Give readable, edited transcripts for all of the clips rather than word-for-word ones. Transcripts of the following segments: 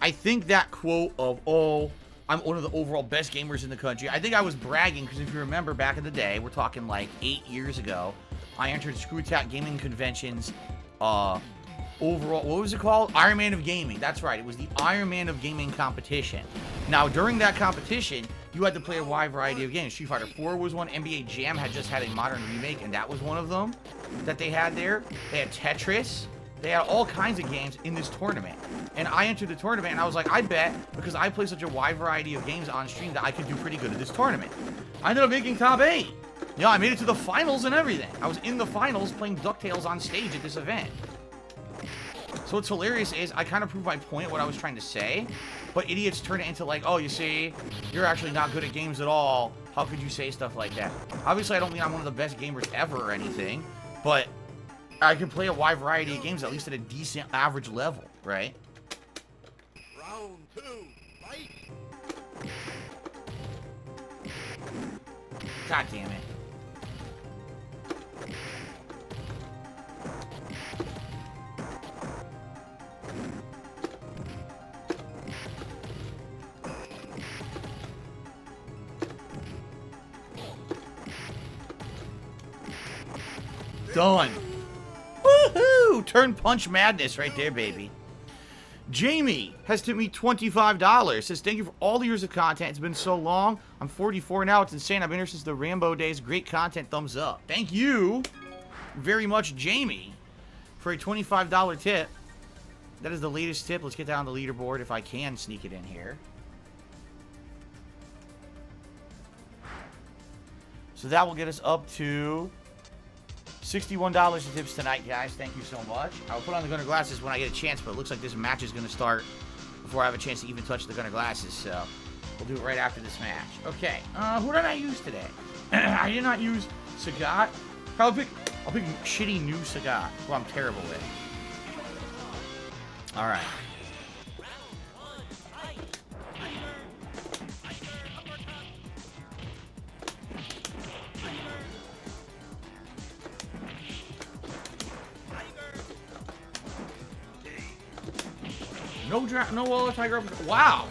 I think that quote of, oh, I'm one of the overall best gamers in the country, I think I was bragging, because if you remember back in the day, we're talking like 8 years ago, I entered Screw Attack Gaming Convention's overall, what was it called? Iron Man of Gaming. That's right. It was the Iron Man of Gaming competition. Now, during that competition, you had to play a wide variety of games. Street Fighter 4 was one. NBA Jam had just had a modern remake, and that was one of them that they had there. They had Tetris. They had all kinds of games in this tournament. And I entered the tournament, and I was like, I bet, because I play such a wide variety of games on stream, that I could do pretty good at this tournament. I ended up making top 8. Yeah, I made it to the finals and everything. I was in the finals playing DuckTales on stage at this event. So what's hilarious is I kind of proved my point, what I was trying to say, but idiots turn it into like, oh, you see, you're actually not good at games at all. How could you say stuff like that? Obviously, I don't mean I'm one of the best gamers ever or anything, but I can play a wide variety of games, at least at a decent average level, right? Round 2, fight! God damn it. Done. Woohoo! Turn punch madness right there, baby. Jamie has tipped me $25. Says, thank you for all the years of content. It's been so long. I'm 44 now. It's insane. I've been here since the Rambo days. Great content. Thumbs up. Thank you very much, Jamie, for a $25 tip. That is the latest tip. Let's get down the leaderboard if I can sneak it in here. So that will get us up to $61 in tips tonight, guys. Thank you so much. I'll put on the Gunner Glasses when I get a chance, but it looks like this match is going to start before I have a chance to even touch the Gunner Glasses, so we'll do it right after this match. Okay, who did I use today? I did not use Sagat. I'll pick shitty new Sagat, who I'm terrible with. All right. No wall of Tiger. Wow.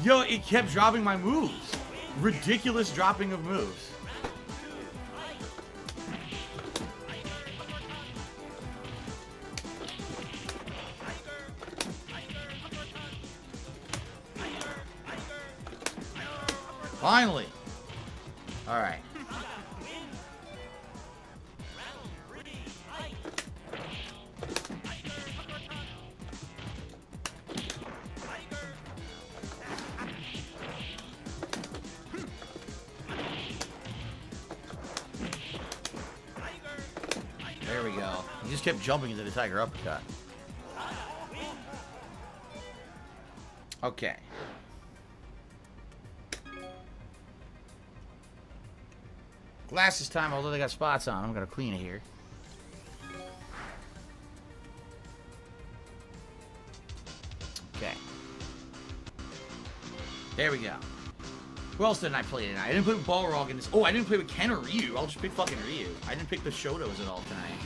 Yo, it kept dropping my moves. Ridiculous dropping of moves. Finally. All right. There we go. He just kept jumping into the Tiger uppercut. Okay. Glasses time, although they got spots on them. I'm going to clean it here. Okay. There we go. Who else didn't I play tonight? I didn't play with Balrog in this. Oh, I didn't play with Ken or Ryu. I'll just pick fucking Ryu. I didn't pick the Shotos at all tonight.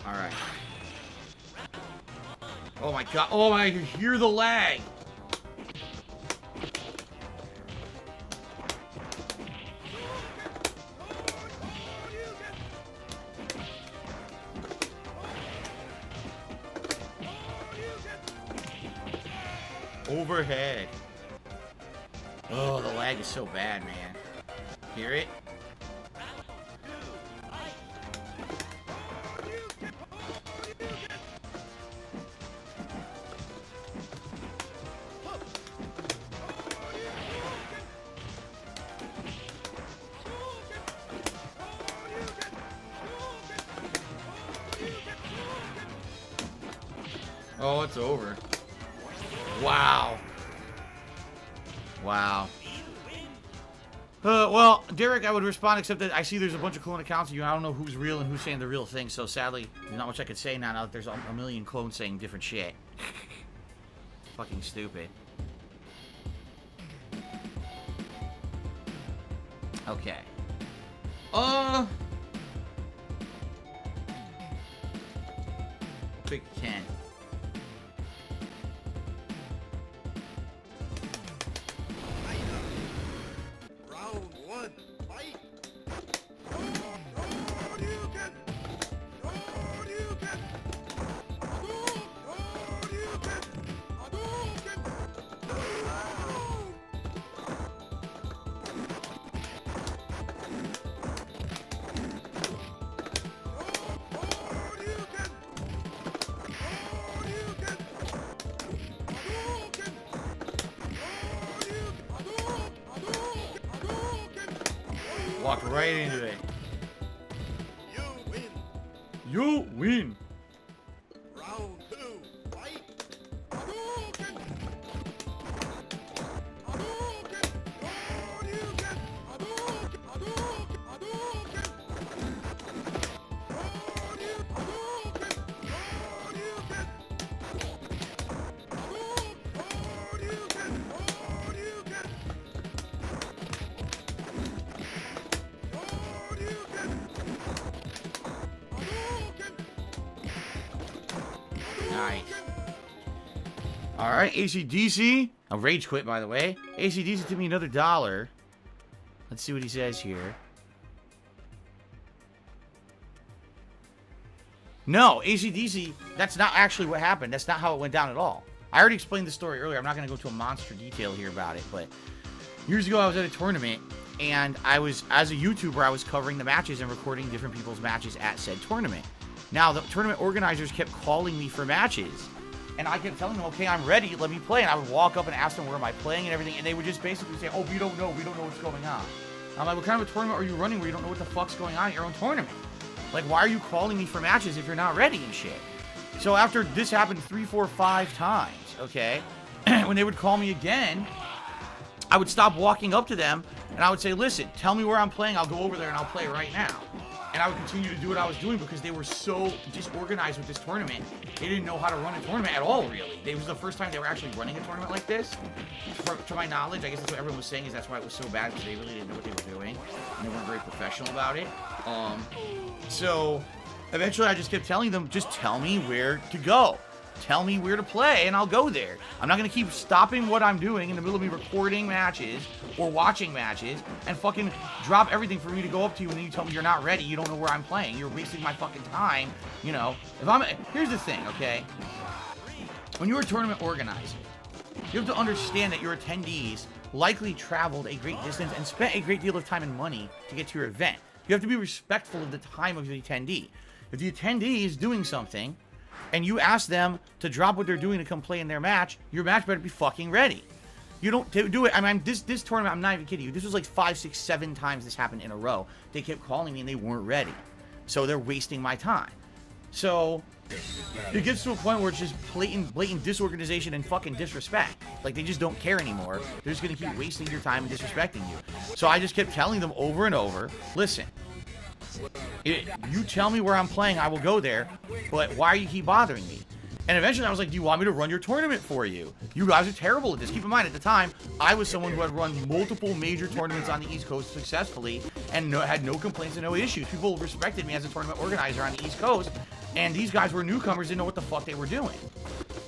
Alright. Oh my god. Oh, I can hear the lag. Overhead. Oh, the lag is so bad, man. Hear it? Oh, it's over. Wow. Wow. Well, Derek, I would respond, except that I see there's a bunch of clone accounts of you. I don't know who's real and who's saying the real thing, so sadly, there's not much I could say now that there's a million clones saying different shit. Fucking stupid. Okay. Pick 10. Round 1, fight! Walked right into it. You win! You win. Round 2, fight! Nice. Alright, AC/DC. I rage quit, by the way. AC/DC took me another $1. Let's see what he says here. No, AC/DC, that's not actually what happened. That's not how it went down at all. I already explained the story earlier. I'm not going to go to a monster detail here about it, but years ago I was at a tournament, and I was, as a YouTuber, I was covering the matches and recording different people's matches at said tournament. Now, the tournament organizers kept calling me for matches, and I kept telling them, okay, I'm ready, let me play. And I would walk up and ask them, where am I playing and everything, and they would just basically say, oh, we don't know what's going on. I'm like, what kind of a tournament are you running where you don't know what the fuck's going on at your own tournament? Like, why are you calling me for matches if you're not ready and shit? So after this happened 3, 4, 5 times, okay, when they would call me again, I would stop walking up to them, and I would say, listen, tell me where I'm playing, I'll go over there and I'll play right now. And I would continue to do what I was doing because they were so disorganized with this tournament. They didn't know how to run a tournament at all, really. It was the first time they were actually running a tournament like this. To my knowledge, I guess that's what everyone was saying, is that's why it was so bad, because they really didn't know what they were doing. And they weren't very professional about it. So eventually I just kept telling them, just tell me where to go. Tell me where to play, and I'll go there. I'm not going to keep stopping what I'm doing in the middle of me recording matches or watching matches and fucking drop everything for me to go up to you, and then you tell me you're not ready, you don't know where I'm playing, you're wasting my fucking time, you know. Here's the thing, okay? When you're a tournament organizer, you have to understand that your attendees likely traveled a great distance and spent a great deal of time and money to get to your event. You have to be respectful of the time of the attendee. If the attendee is doing something, and you ask them to drop what they're doing to come play in their match, your match better be fucking ready. You don't do it. I mean, this tournament, I'm not even kidding you. This was like 5, 6, 7 times this happened in a row. They kept calling me and they weren't ready. So they're wasting my time. So it gets to a point where it's just blatant disorganization and fucking disrespect. Like, they just don't care anymore. They're just going to keep wasting your time and disrespecting you. So I just kept telling them over and over, listen, you tell me where I'm playing, I will go there, but why do you keep bothering me? And eventually I was like, do you want me to run your tournament for you? You guys are terrible at this. Keep in mind, at the time, I was someone who had run multiple major tournaments on the East Coast successfully and had no complaints and no issues. People respected me as a tournament organizer on the East Coast, and these guys were newcomers, didn't know what the fuck they were doing.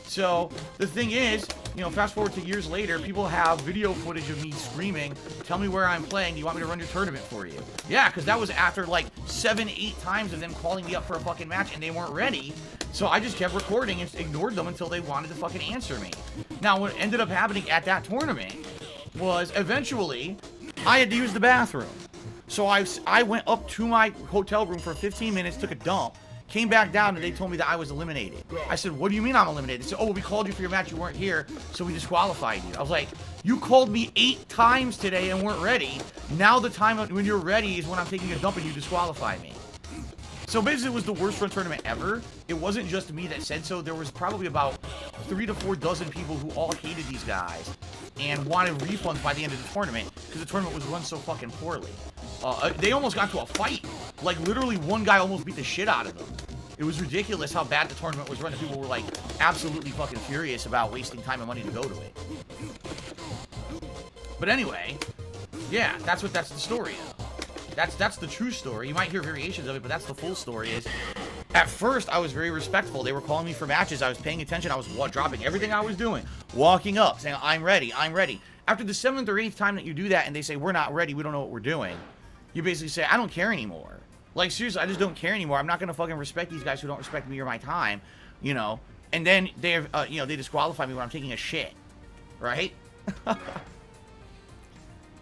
So the thing is, you know, fast forward to years later, people have video footage of me screaming, tell me where I'm playing, do you want me to run your tournament for you? Yeah, because that was after like 7, 8 times of them calling me up for a fucking match and they weren't ready. So I just kept recording and ignored them until they wanted to fucking answer me. Now, what ended up happening at that tournament was eventually I had to use the bathroom. So I went up to my hotel room for 15 minutes, took a dump, came back down, and they told me that I was eliminated. I said, what do you mean I'm eliminated? They said, oh, well, we called you for your match, you weren't here, so we disqualified you. I was like, you called me 8 times today and weren't ready. Now the time when you're ready is when I'm taking a dump and you disqualify me. So basically, it was the worst run tournament ever. It wasn't just me that said so. There was probably about 3 to 4 dozen people who all hated these guys and wanted refunds by the end of the tournament because the tournament was run so fucking poorly. They almost got to a fight. Like, literally, one guy almost beat the shit out of them. It was ridiculous how bad the tournament was run. People were, like, absolutely fucking furious about wasting time and money to go to it. But anyway, Yeah, that's the story is. That's the true story. You might hear variations of it, but that's the full story is. At first, I was very respectful. They were calling me for matches. I was paying attention. I was dropping everything I was doing. Walking up, saying, I'm ready, I'm ready. After the 7th or 8th time that you do that and they say, we're not ready, we don't know what we're doing, you basically say, I don't care anymore. Like, seriously, I just don't care anymore. I'm not going to fucking respect these guys who don't respect me or my time, you know. And then they have, they disqualify me when I'm taking a shit, right?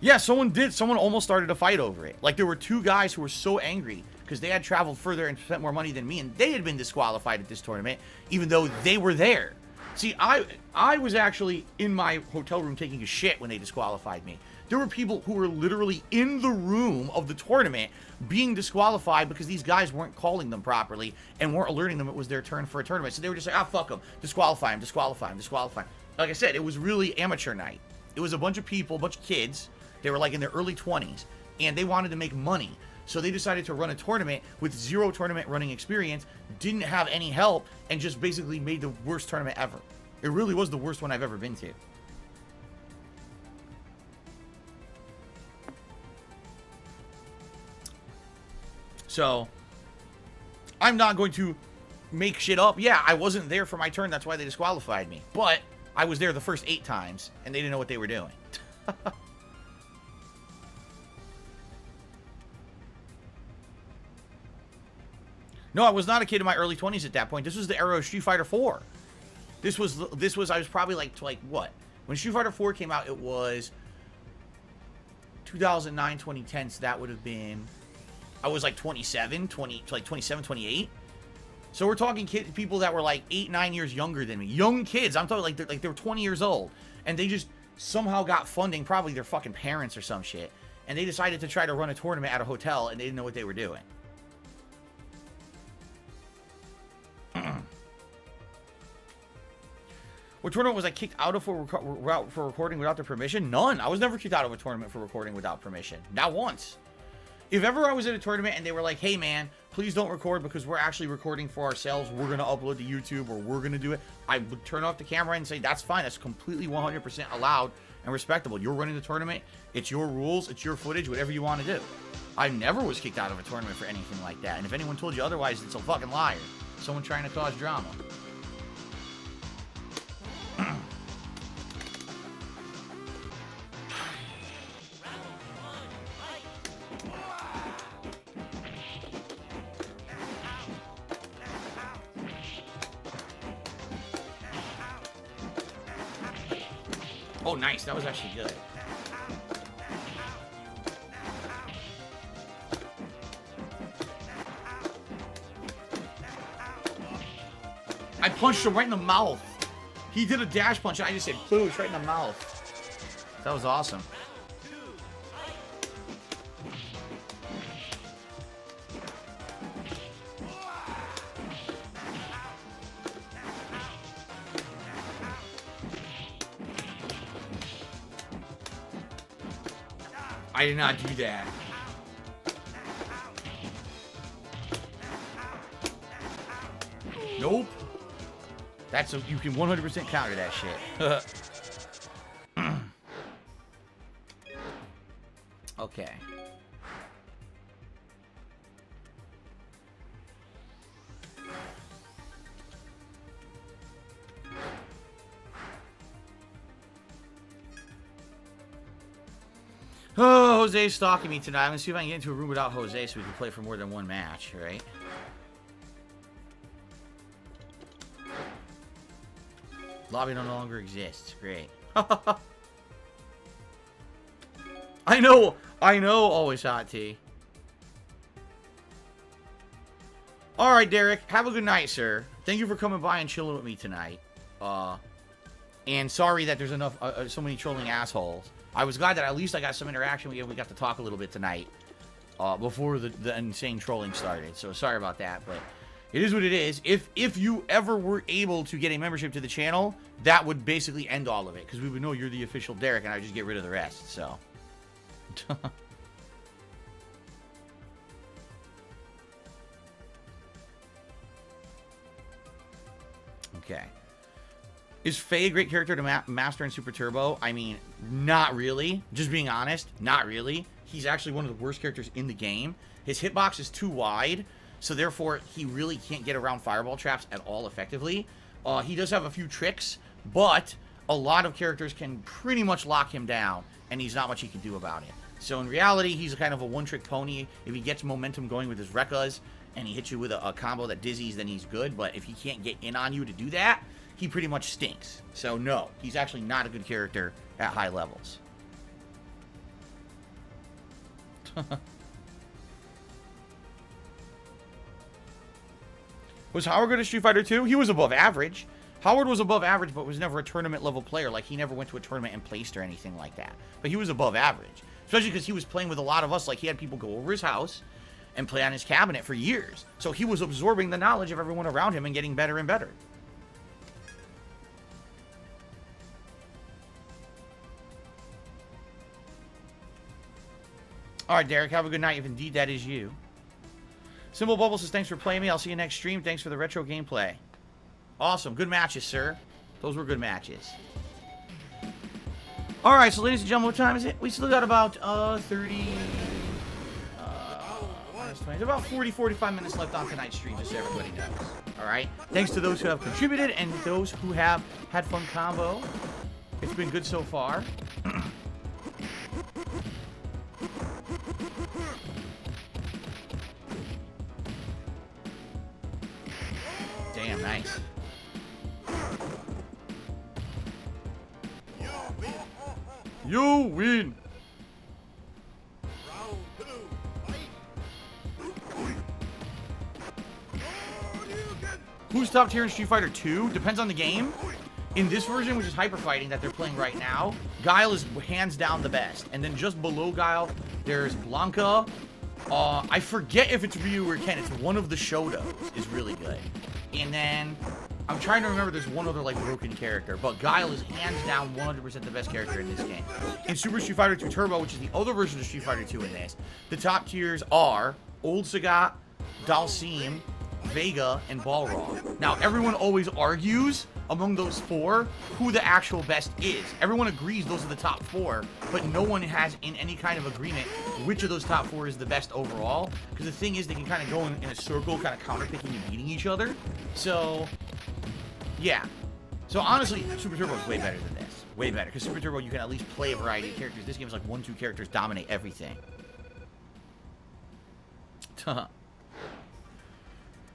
Yeah, someone almost started a fight over it. Like, there were 2 guys who were so angry because they had traveled further and spent more money than me, and they had been disqualified at this tournament, even though they were there. See, I was actually in my hotel room taking a shit when they disqualified me. There were people who were literally in the room of the tournament being disqualified because these guys weren't calling them properly and weren't alerting them it was their turn for a tournament. So they were just like, ah, fuck them. Disqualify them, disqualify them, disqualify them. Like I said, it was really amateur night. It was a bunch of people, a bunch of kids. They were like in their early 20s, and they wanted to make money. So they decided to run a tournament with 0 tournament running experience, didn't have any help, and just basically made the worst tournament ever. It really was the worst one I've ever been to. So, I'm not going to make shit up. Yeah, I wasn't there for my turn, that's why they disqualified me. But, I was there the first 8 times, and they didn't know what they were doing. No, I was not a kid in my early 20s at that point. This was the era of Street Fighter 4. This was I was probably like what? When Street Fighter 4 came out, it was 2009, 2010, so that would have been, I was like 27, 28. So we're talking people that were like 8, 9 years younger than me. Young kids. I'm talking like they were 20 years old. And they just somehow got funding, probably their fucking parents or some shit. And they decided to try to run a tournament at a hotel, and they didn't know what they were doing. What tournament was I kicked out of for recording without their permission? None. I was never kicked out of a tournament for recording without permission. Not once. If ever I was at a tournament and they were like, hey man, please don't record because we're actually recording for ourselves, we're going to upload to YouTube or we're going to do it, I would turn off the camera and say, that's fine. That's completely 100% allowed and respectable. You're running the tournament. It's your rules. It's your footage. Whatever you want to do. I never was kicked out of a tournament for anything like that. And if anyone told you otherwise, it's a fucking liar. Someone trying to cause drama. Oh, nice. That was actually good. I punched him right in the mouth. He did a dash punch, and I just said, boosh, right in the mouth. That was awesome. I did not do that. Nope. That's you can 100% counter that shit. Okay. Oh, Jose's stalking me tonight. I'm gonna see if I can get into a room without Jose so we can play for more than one match, right? Lobby no longer exists. Great. I know, always hot tea. Alright, Derek. Have a good night, sir. Thank you for coming by and chilling with me tonight. And sorry that there's enough, so many trolling assholes. I was glad that at least I got some interaction. We got to talk a little bit tonight. Before the insane trolling started. So sorry about that, but it is what it is. If you ever were able to get a membership to the channel, that would basically end all of it. Because we would know you're the official Derek, and I would just get rid of the rest, so. Okay. Is Faye a great character to master in Super Turbo? I mean, not really. Just being honest, not really. He's actually one of the worst characters in the game. His hitbox is too wide, so therefore he really can't get around fireball traps at all effectively. He does have a few tricks, but a lot of characters can pretty much lock him down, and he's not much he can do about it. So in reality, he's kind of a one-trick pony. If he gets momentum going with his Rekkas, and he hits you with a combo that dizzies, then he's good. But if he can't get in on you to do that, he pretty much stinks. So no, he's actually not a good character at high levels. Was Howard good at Street Fighter 2? He was above average. Howard was above average, but was never a tournament level player. Like, he never went to a tournament and placed or anything like that. But he was above average. Especially because he was playing with a lot of us. Like, he had people go over his house and play on his cabinet for years. So he was absorbing the knowledge of everyone around him and getting better and better. All right, Derek, have a good night if indeed that is you. Simple Bubble says, thanks for playing me. I'll see you next stream. Thanks for the retro gameplay. Awesome. Good matches, sir. Those were good matches. All right, so ladies and gentlemen, what time is it? We still got about 30... There's about 40, 45 minutes left on tonight's stream, just so everybody knows. All right? Thanks to those who have contributed and those who have had fun combo. It's been good so far. Damn, nice. You win. Round 2, fight! Who's top tier in Street Fighter 2? Depends on the game. In this version, which is Hyper Fighting that they're playing right now, Guile is hands down the best. And then just below Guile, there's Blanca. I forget if it's Ryu or Ken. It's one of the Shotos is really good. And then I'm trying to remember, there's one other like broken character, but Guile is hands down 100% the best character in this game. In Super Street Fighter 2 Turbo, which is the other version of Street Fighter 2 in this, the top tiers are Old Sagat, Dalsim, Vega, and Balrog. Now, everyone always argues among those four who the actual best is. Everyone agrees those are the top four, but no one has in any kind of agreement which of those top four is the best overall. Because the thing is, they can kind of go in a circle, kind of counterpicking and beating each other. So, yeah. So honestly, Super Turbo is way better than this. Way better. Because Super Turbo, you can at least play a variety of characters. This game is like 1-2 characters dominate everything.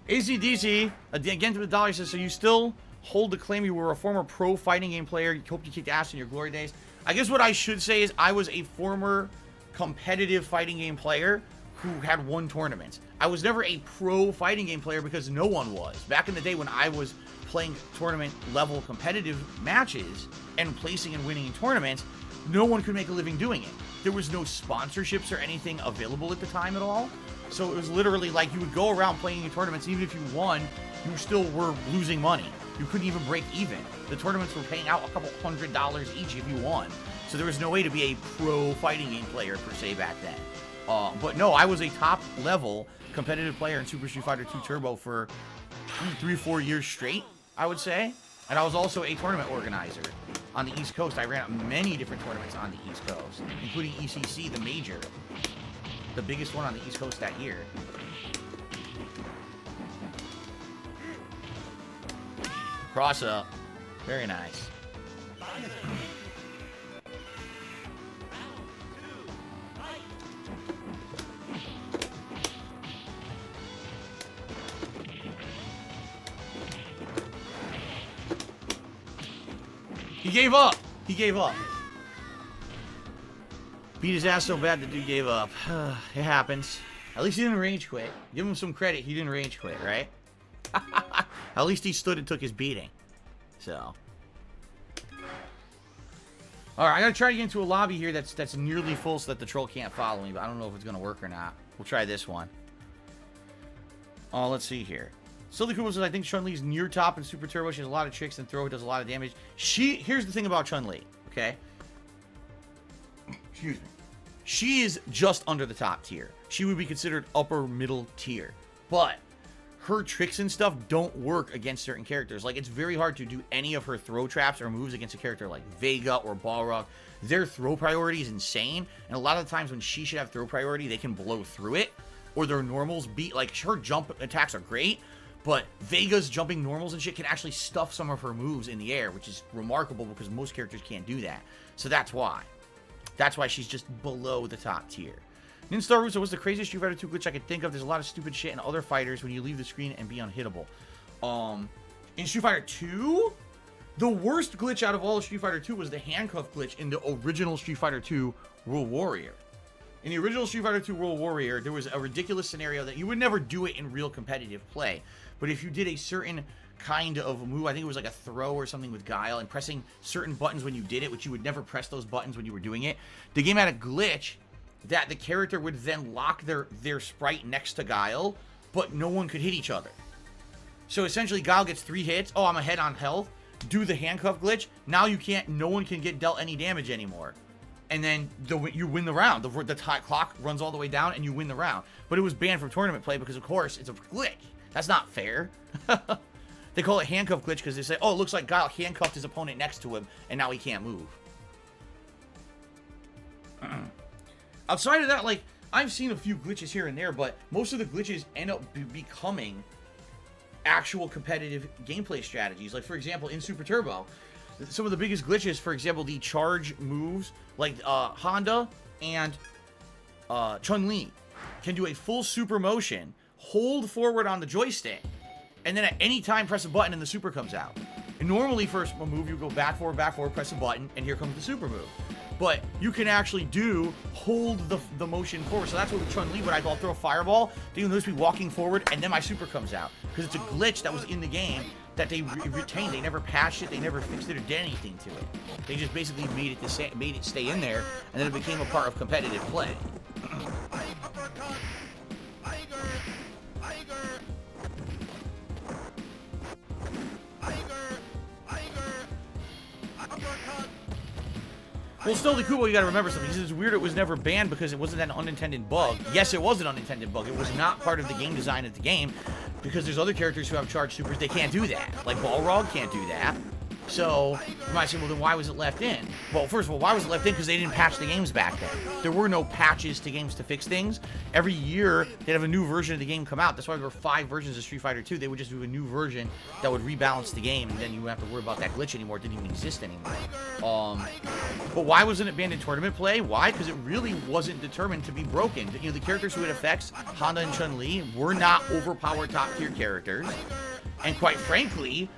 ACDC, again to the dollar, says, so you still hold the claim you were a former pro fighting game player. You hope you kicked ass in your glory days. I guess what I should say is I was a former competitive fighting game player who had won tournaments. I was never a pro fighting game player because no one was. Back in the day when I was playing tournament level competitive matches and placing and winning in tournaments, no one could make a living doing it. There was no sponsorships or anything available at the time at all. So it was literally like you would go around playing in tournaments, even if you won, you still were losing money. You couldn't even break even. The tournaments were paying out a couple $100 each if you won. So there was no way to be a pro fighting game player per se back then. But no, I was a top level competitive player in Super Street Fighter 2 Turbo for 3 or 4 years straight, I would say. And I was also a tournament organizer on the East Coast. I ran many different tournaments on the East Coast, including ECC, the major, the biggest one on the East Coast that year. Cross up. Very nice. He gave up. He gave up. Beat his ass so bad the dude gave up. It happens. At least he didn't rage quit. Give him some credit. He didn't rage quit, right? At least he stood and took his beating. So. Alright, I gotta try to get into a lobby here that's nearly full so that the troll can't follow me, but I don't know if it's gonna work or not. We'll try this one. Oh, let's see here. Silly Kubo says, I think Chun-Li's near top in Super Turbo. She has a lot of tricks and throw. Does a lot of damage. Here's the thing about Chun-Li, okay? Excuse me. She is just under the top tier. She would be considered upper middle tier. But her tricks and stuff don't work against certain characters. Like, it's very hard to do any of her throw traps or moves against a character like Vega or Balrog. Their throw priority is insane, and a lot of the times when she should have throw priority, they can blow through it, or their normals beat, like, her jump attacks are great, but Vega's jumping normals and shit can actually stuff some of her moves in the air, which is remarkable because most characters can't do that. So that's why. That's why she's just below the top tier. Ninstar Russo, what's the craziest Street Fighter 2 glitch I could think of? There's a lot of stupid shit in other fighters when you leave the screen and be unhittable. In Street Fighter 2, the worst glitch out of all of Street Fighter 2 was the handcuff glitch in the original Street Fighter 2 World Warrior. In the original Street Fighter 2 World Warrior, there was a ridiculous scenario that you would never do it in real competitive play. But if you did a certain kind of move, I think it was like a throw or something with Guile, and pressing certain buttons when you did it, which you would never press those buttons when you were doing it, the game had a glitch that the character would then lock their sprite next to Guile, but no one could hit each other. So essentially, Guile gets 3 hits. Oh, I'm ahead on health. Do the handcuff glitch. Now you can't, no one can get dealt any damage anymore. And then you win the round. The clock runs all the way down and you win the round. But it was banned from tournament play because, of course, it's a glitch. That's not fair. They call it handcuff glitch because they say, oh, it looks like Guile handcuffed his opponent next to him and now he can't move. Outside of that, like, I've seen a few glitches here and there, but most of the glitches end up becoming actual competitive gameplay strategies. Like, for example, in Super Turbo, some of the biggest glitches, for example, the charge moves, like Honda and Chun-Li can do a full super motion, hold forward on the joystick, and then at any time press a button and the super comes out. And normally, for a move, you go back forward, press a button, and here comes the super move. But you can actually hold the motion forward. So that's what with Chun-Li, when I go throw a fireball, you'll notice me walking forward, and then my super comes out. Because it's a glitch that was in the game that they retained. They never patched it, they never fixed it or did anything to it. They just basically made it stay in there, and then it became a part of competitive play. Well, still, the Kubo, you gotta remember something. He says it's weird it was never banned because it wasn't an unintended bug. Yes, it was an unintended bug. It was not part of the game design of the game because there's other characters who have charged supers. They can't do that. Like Balrog can't do that. So, you might say, well, then why was it left in? Well, first of all, why was it left in? Because they didn't patch the games back then. There were no patches to games to fix things. Every year, they'd have a new version of the game come out. That's why there were 5 versions of Street Fighter 2. They would just do a new version that would rebalance the game, and then you wouldn't have to worry about that glitch anymore. It didn't even exist anymore. But why wasn't it banned in tournament play? Why? Because it really wasn't determined to be broken. You know, the characters who it affects, Honda and Chun-Li, were not overpowered top-tier characters. And quite frankly,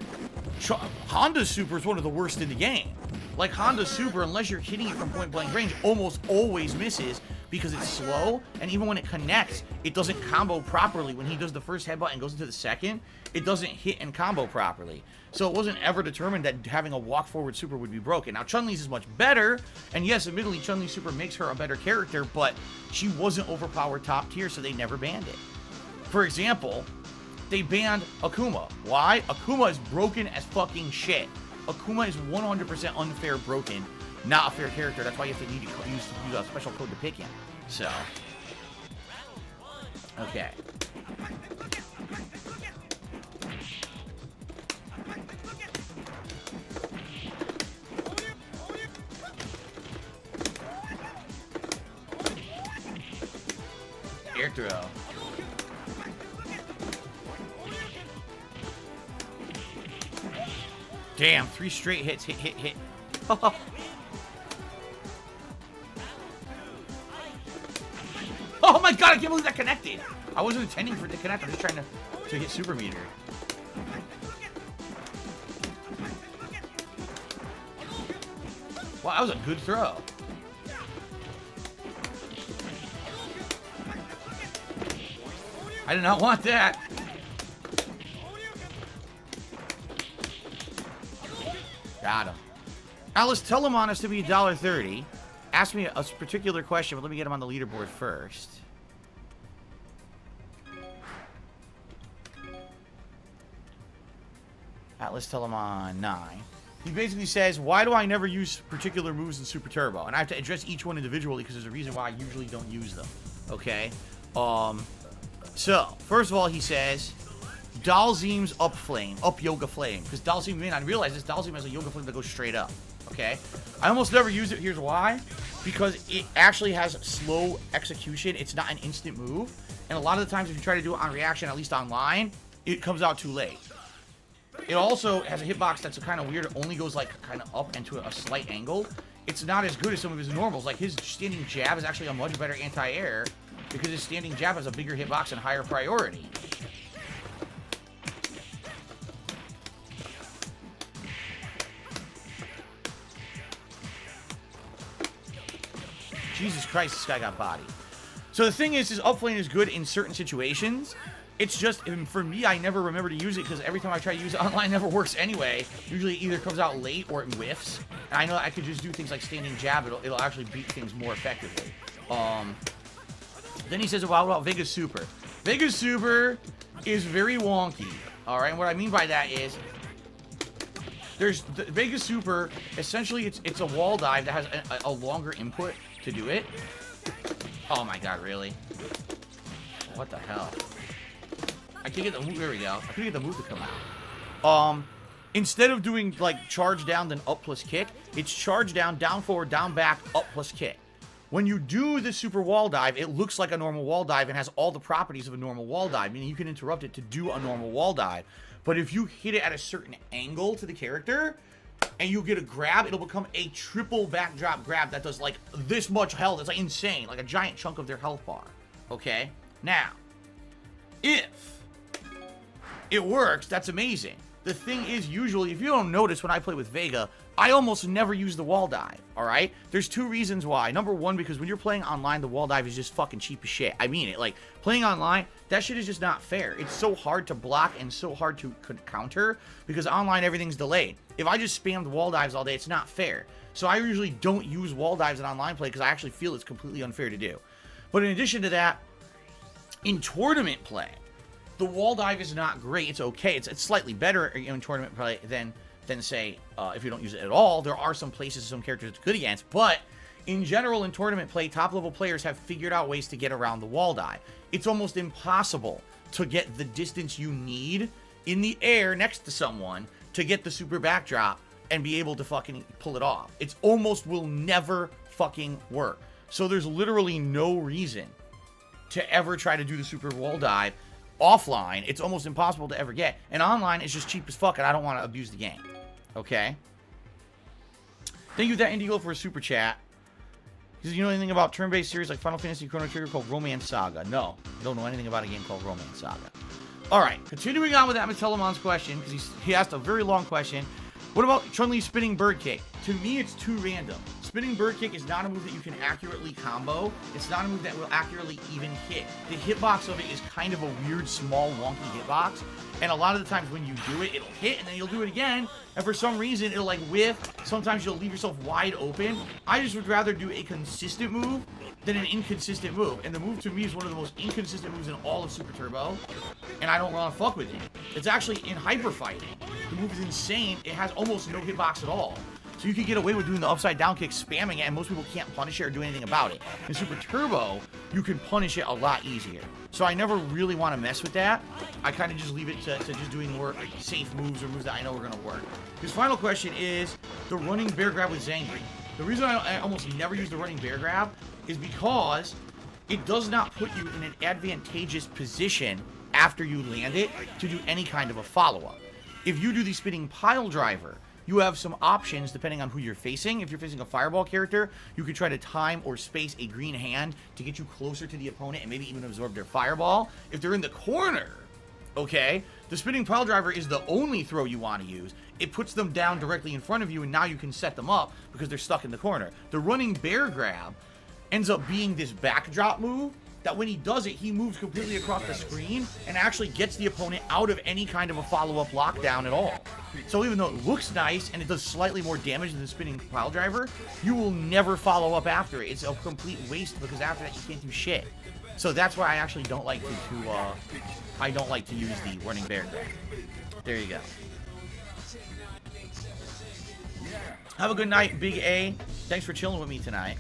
Honda's super is one of the worst in the game. Like, Honda's super, unless you're hitting it from point-blank range, almost always misses because it's slow, and even when it connects, it doesn't combo properly. When he does the first headbutt and goes into the second, it doesn't hit and combo properly. So it wasn't ever determined that having a walk-forward super would be broken. Now, Chun-Li's is much better, and yes, admittedly, Chun-Li's super makes her a better character, but she wasn't overpowered top tier, so they never banned it. For example, they banned Akuma. Why? Akuma is broken as fucking shit. Akuma is 100% unfair broken. Not a fair character. That's why you have to use a special code to pick him. So. Okay. Air throw. Damn, 3 straight hits. Hit. Oh my god, I can't believe that connected. I wasn't intending for it to connect. I'm just trying to hit super meter. Wow, that was a good throw. I did not want that. Got him. Alice Telemon is to be $1.30. Ask me a particular question, but let me get him on the leaderboard first. Atlas Telemon 9. He basically says, why do I never use particular moves in Super Turbo? And I have to address each one individually because there's a reason why I usually don't use them. Okay? So, first of all, he says, Dalzim's up yoga flame. Because Dalzim, may not realize this, Dalzim has a yoga flame that goes straight up. Okay? I almost never use it. Here's why. Because it actually has slow execution. It's not an instant move. And a lot of the times if you try to do it on reaction, at least online, it comes out too late. It also has a hitbox that's kind of weird. It only goes like kind of up into a slight angle. It's not as good as some of his normals. Like his standing jab is actually a much better anti-air because his standing jab has a bigger hitbox and higher priority. Jesus Christ, this guy got bodied. So the thing is, his up flame is good in certain situations. It's just, for me, I never remember to use it because every time I try to use it online, it never works anyway. Usually it either comes out late or it whiffs. And I know I could just do things like standing jab. It'll actually beat things more effectively. Then he says, well, what about Vega Super? Vega Super is very wonky. All right, and what I mean by that is, there's the Vega Super, essentially it's a wall dive that has a longer input to do it. Oh my god, really? What the hell? I can't get the move. There we go. I couldn't get the move to come out. Instead of doing like charge down then up plus kick, it's charge down, down forward, down back, up plus kick. When you do the super wall dive, it looks like a normal wall dive and has all the properties of a normal wall dive, meaning you can interrupt it to do a normal wall dive. But if you hit it at a certain angle to the character and you get a grab, it'll become a triple backdrop grab that does like this much health. It's like insane, like a giant chunk of their health bar. Okay? Now, if it works, that's amazing. The thing is, usually, if you don't notice when I play with Vega, I almost never use the wall dive, alright? There's two reasons why. Number one, because when you're playing online, the wall dive is just fucking cheap as shit. I mean it. Like, playing online, that shit is just not fair. It's so hard to block and so hard to counter, because online, everything's delayed. If I just spammed wall dives all day, it's not fair. So I usually don't use wall dives in online play, because I actually feel it's completely unfair to do. But in addition to that, in tournament play, the wall dive is not great. It's okay. It's slightly better in tournament play than say, if you don't use it at all. There are some places, some characters it's good against, but in general, in tournament play, top-level players have figured out ways to get around the wall dive. It's almost impossible to get the distance you need in the air next to someone to get the super backdrop and be able to fucking pull it off. It's almost will never fucking work. So there's literally no reason to ever try to do the super wall dive offline. It's almost impossible to ever get. And online, it's just cheap as fuck, and I don't want to abuse the game. Okay? Thank you, that Indigo, for a super chat. He says, you know anything about turn-based series like Final Fantasy Chrono Trigger called Romance Saga? No. I don't know anything about a game called Romance Saga. Alright, continuing on with Amatellamon's question, because he asked a very long question. What about Chun-Li's spinning bird kick? To me, it's too random. Spinning bird kick is not a move that you can accurately combo. It's not a move that will accurately even hit. The hitbox of it is kind of a weird, small, wonky hitbox. And a lot of the times when you do it, it'll hit, and then you'll do it again. And for some reason, it'll like whiff. Sometimes you'll leave yourself wide open. I just would rather do a consistent move than an inconsistent move. And the move to me is one of the most inconsistent moves in all of Super Turbo. And I don't want to fuck with it. It's actually in hyper fighting. The move is insane. It has almost no hitbox at all. So you can get away with doing the upside down kick, spamming it, and most people can't punish it or do anything about it. In Super Turbo, you can punish it a lot easier. So I never really want to mess with that. I kind of just leave it to just doing more safe moves or moves that I know are going to work. His final question is the running bear grab with Zangri. The reason I almost never use the running bear grab is because it does not put you in an advantageous position after you land it to do any kind of a follow-up. If you do the spinning pile driver, you have some options depending on who you're facing. If you're facing a fireball character, you can try to time or space a green hand to get you closer to the opponent and maybe even absorb their fireball. If they're in the corner, okay, the spinning pile driver is the only throw you want to use. It puts them down directly in front of you, and now you can set them up because they're stuck in the corner. The running bear grab ends up being this backdrop move that when he does it, he moves completely across the screen and actually gets the opponent out of any kind of a follow-up lockdown at all. So even though it looks nice and it does slightly more damage than the spinning pile driver, you will never follow up after it. It's a complete waste because after that you can't do shit. So that's why I actually don't like to use the running bear grab. There you go. Have a good night, Big A. Thanks for chilling with me tonight.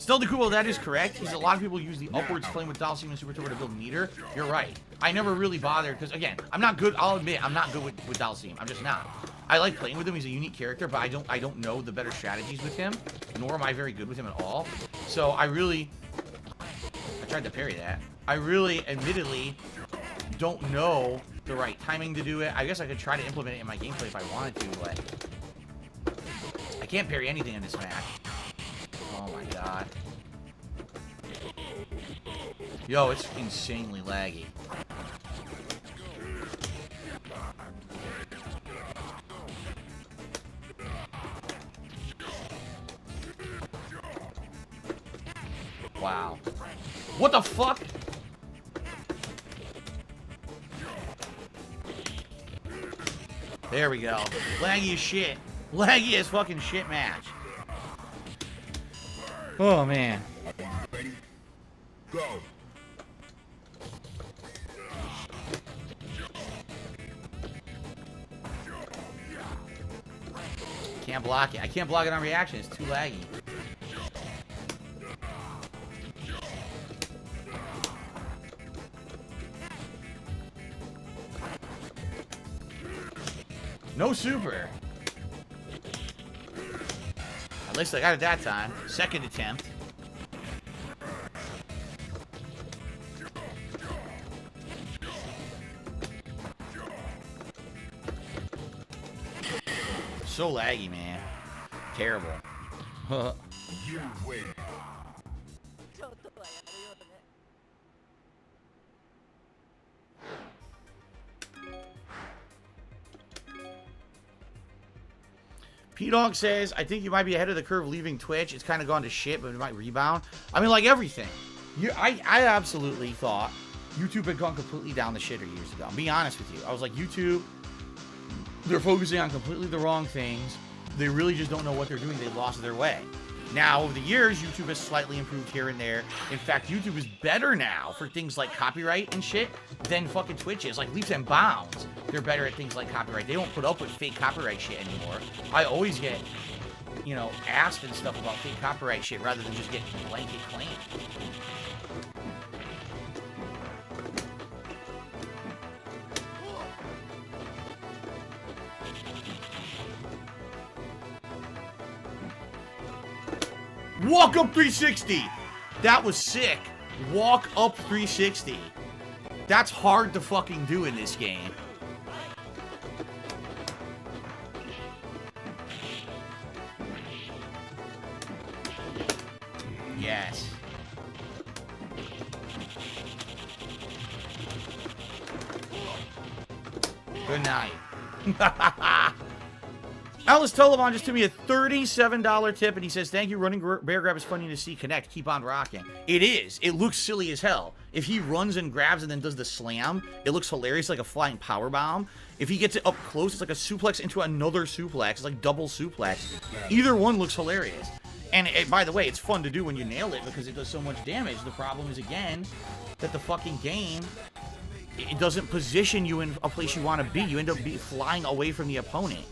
Still the cool, that is correct. A lot of people use the upwards flame with Dalsim and Super Turbo to build meter. You're right. I never really bothered, because again, I'm not good, I'll admit, I'm not good with Dalsim. I'm just not. I like playing with him, he's a unique character, but I don't know the better strategies with him, nor am I very good with him at all. So I tried to parry that. I really, admittedly, don't know the right timing to do it. I guess I could try to implement it in my gameplay if I wanted to, but I can't parry anything in this match. Oh my god. Yo, it's insanely laggy. Wow. What the fuck? There we go. Laggy as shit. Laggy as fucking shit match. Oh, man. Ready? Go. Can't block it. I can't block it on reaction. It's too laggy. No super. At least I got it that time. Second attempt. So laggy, man. Terrible. You win. P-Dog says, I think you might be ahead of the curve leaving Twitch. It's kind of gone to shit, but it might rebound. I mean, like everything. I absolutely thought YouTube had gone completely down the shitter years ago. I'll be honest with you. I was like, YouTube, they're focusing on completely the wrong things. They really just don't know what they're doing. They lost their way. Now, over the years, YouTube has slightly improved here and there. In fact, YouTube is better now for things like copyright and shit than fucking Twitch is. Like, leaps and bounds, they're better at things like copyright. They don't put up with fake copyright shit anymore. I always get, you know, asked and stuff about fake copyright shit rather than just get blanket claimed. Walk up 360. That was sick. Walk up 360. That's hard to fucking do in this game. Yes. Good night. Alice Taliban just took me a $37 tip, and he says, thank you, running bear grab is funny to see. Connect, keep on rocking. It is. It looks silly as hell. If he runs and grabs and then does the slam, it looks hilarious, like a flying power bomb. If he gets it up close, it's like a suplex into another suplex. It's like double suplex. Either one looks hilarious. And by the way, it's fun to do when you nail it because it does so much damage. The problem is, again, that the fucking game, it doesn't position you in a place you want to be. You end up flying away from the opponent.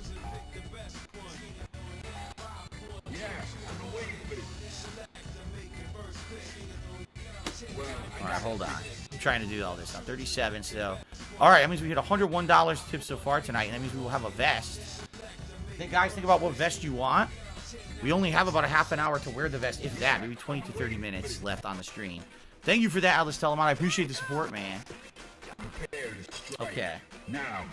Alright, hold on. I'm trying to do all this now. 37, so. Alright, that means we hit $101 tips so far tonight, and that means we will have a vest. Guys, think about what vest you want. We only have about a half an hour to wear the vest, if that. Maybe 20 to 30 minutes left on the stream. Thank you for that, Alice Telemann. I appreciate the support, man. Okay. Now.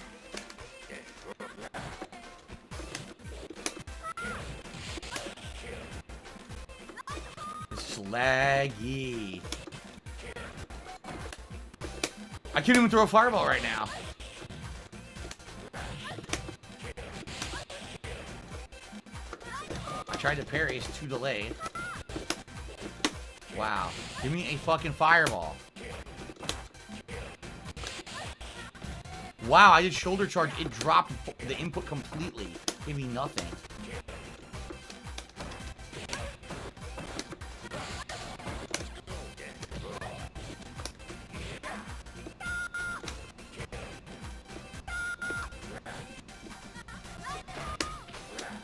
This is laggy. I can't even throw a fireball right now. I tried to parry, it's too delayed. Wow. Give me a fucking fireball. Wow, I did shoulder charge. It dropped the input completely. Gave me nothing.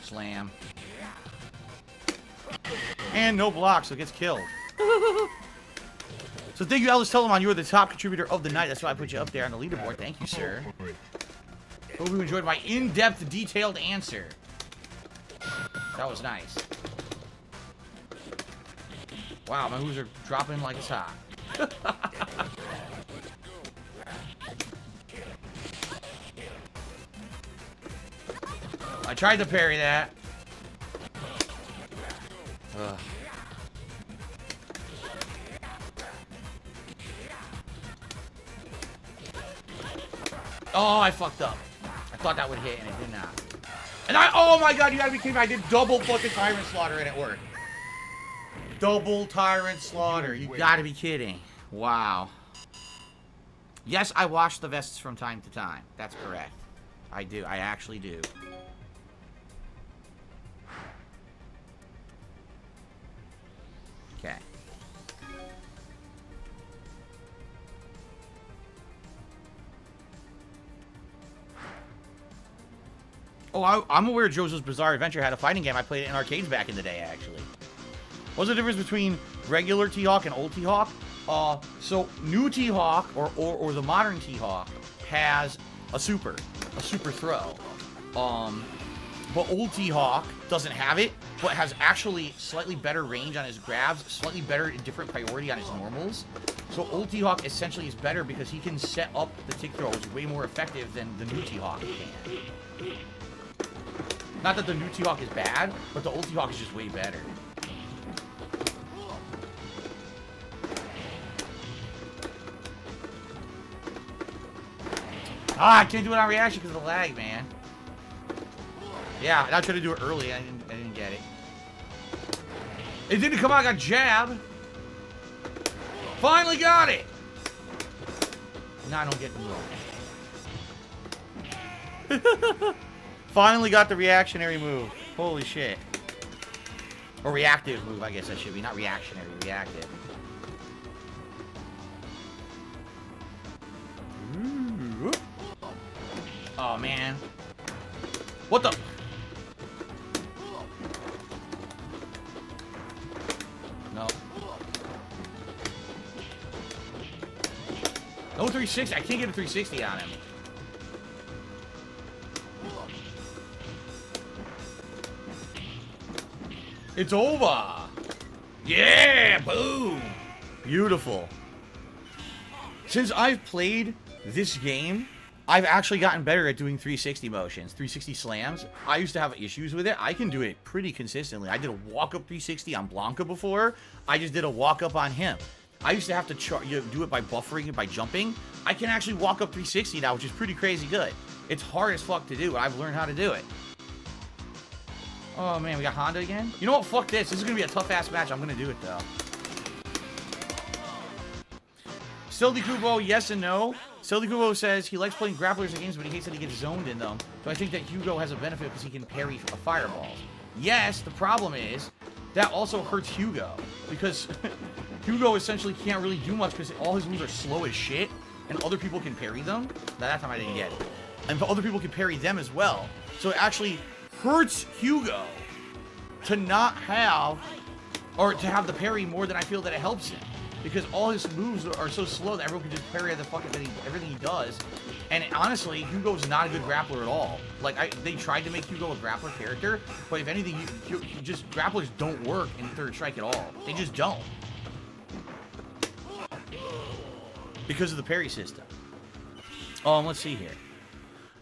Slam. And no block, so it gets killed. So thank you, Ellis Telemon. You are the top contributor of the night. That's why I put you up there on the leaderboard. Thank you, sir. Hope you enjoyed my in-depth, detailed answer. That was nice. Wow, my moves are dropping like it's hot. I tried to parry that. Ugh. Oh, I fucked up. I thought that would hit, and it did not. And oh my god, you gotta be kidding me. I did double fucking Tyrant Slaughter, and it worked. Double Tyrant Slaughter. You gotta be kidding. Wow. Yes, I wash the vests from time to time. That's correct. I do. I actually do. Okay. Oh, I'm aware JoJo's Bizarre Adventure had a fighting game. I played it in arcades back in the day, actually. What's the difference between regular T-Hawk and Ulti-Hawk? So new T-Hawk or the modern T-Hawk has a super throw. But old T-Hawk doesn't have it, but has actually slightly better range on his grabs, slightly better different priority on his normals. So old T-Hawk essentially is better because he can set up the tick throw, which is way more effective than the new T-Hawk can. Not that the new T-Hawk is bad, but the old T-Hawk is just way better. Ah, I can't do it on reaction because of the lag, man. Yeah, I tried to do it early. I didn't get it. It didn't come out. I got jab. Finally got it. Now I don't get moved. Finally got the reactionary move. Holy shit. Or reactive move, I guess that should be. Not reactionary, reactive. Ooh. Oh, man. What the? No. No 360. I can't get a 360 on him. It's over. Yeah, boom. Beautiful. Since I've played this game, I've actually gotten better at doing 360 motions, 360 slams. I used to have issues with it. I can do it pretty consistently. I did a walk-up 360 on Blanca before. I just did a walk-up on him. I used to have to do it by buffering and by jumping. I can actually walk up 360 now, which is pretty crazy good. It's hard as fuck to do, but I've learned how to do it. Oh, man, we got Honda again? You know what? Fuck this. This is going to be a tough-ass match. I'm going to do it, though. Sildy Kubo, yes and no. Sildy Kubo says he likes playing grapplers in games, but he hates that he gets zoned in them. So I think that Hugo has a benefit because he can parry fireballs. Yes, the problem is that also hurts Hugo. Because Hugo essentially can't really do much because all his moves are slow as shit. And other people can parry them. Now, that time I didn't get it. And other people can parry them as well. So it actually hurts Hugo to not have, or to have the parry more than I feel that it helps him. Because all his moves are so slow that everyone can just parry the fucking everything he does. And honestly, Hugo's not a good grappler at all. Like, they tried to make Hugo a grappler character, but if anything, you just grapplers don't work in Third Strike at all. They just don't. Because of the parry system. Let's see here.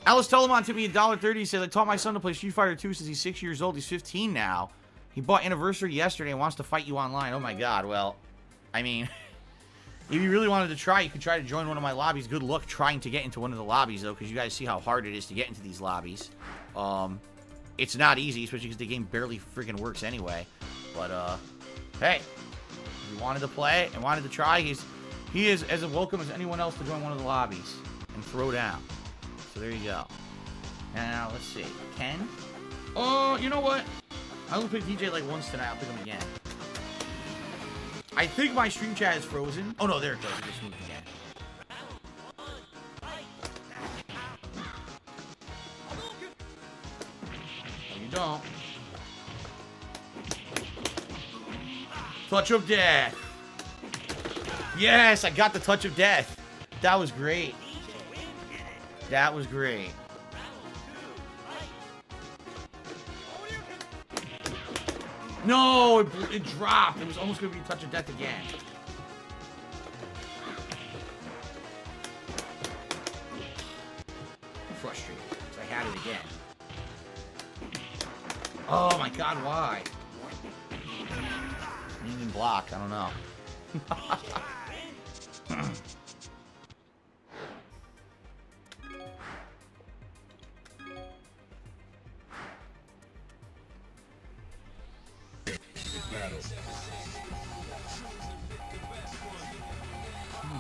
Alice Telemon tipped me $1.30. He said, I taught my son to play Street Fighter 2 since he's 6 years old. He's 15 now. He bought Anniversary yesterday and wants to fight you online. Oh my god, well, I mean, if you really wanted to try, you could try to join one of my lobbies. Good luck trying to get into one of the lobbies, though, because you guys see how hard it is to get into these lobbies. It's not easy, especially because the game barely freaking works anyway. But, hey, if you wanted to play and wanted to try, he is as welcome as anyone else to join one of the lobbies and throw down. So there you go. Now, let's see. Ken? Oh, you know what? I only played DJ like once tonight. I'll pick him again. I think my stream chat is frozen. Oh, no, there it goes. It just moved again. No, you don't. Touch of death. Yes, I got the touch of death. That was great. That was great. No, it dropped. It was almost going to be touch of death again. I'm frustrated because I had it again. Oh my god, why? Union block, I don't know.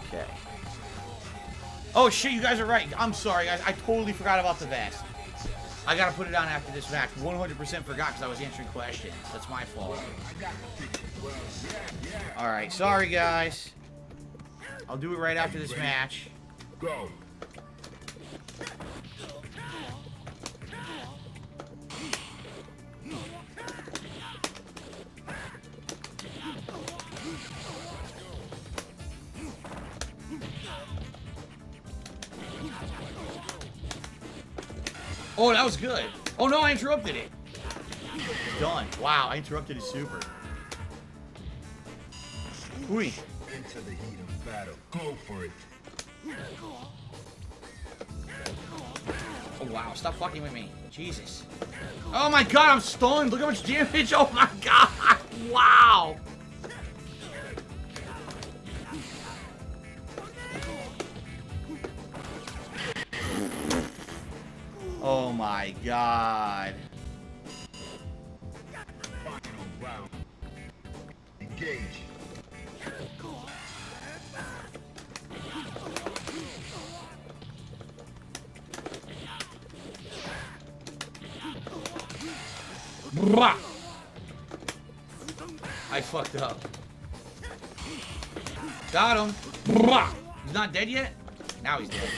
Okay. Oh shit, you guys are right. I'm sorry, guys. I totally forgot about the vest. I gotta put it on after this match. 100% forgot because I was answering questions. That's my fault. Alright, sorry guys. I'll do it right after this match. Go. Oh, that was good. Oh no, I interrupted it. Done. Wow, I interrupted it super. Ooh. Into the heat of battle. Go for it. Oh wow, stop fucking with me. Jesus. Oh my god, I'm stunned. Look how much damage. Oh my god. Wow. Oh my god. Final round. Engage. Brah. I fucked up. Got him. Brah. He's not dead yet? Now he's dead.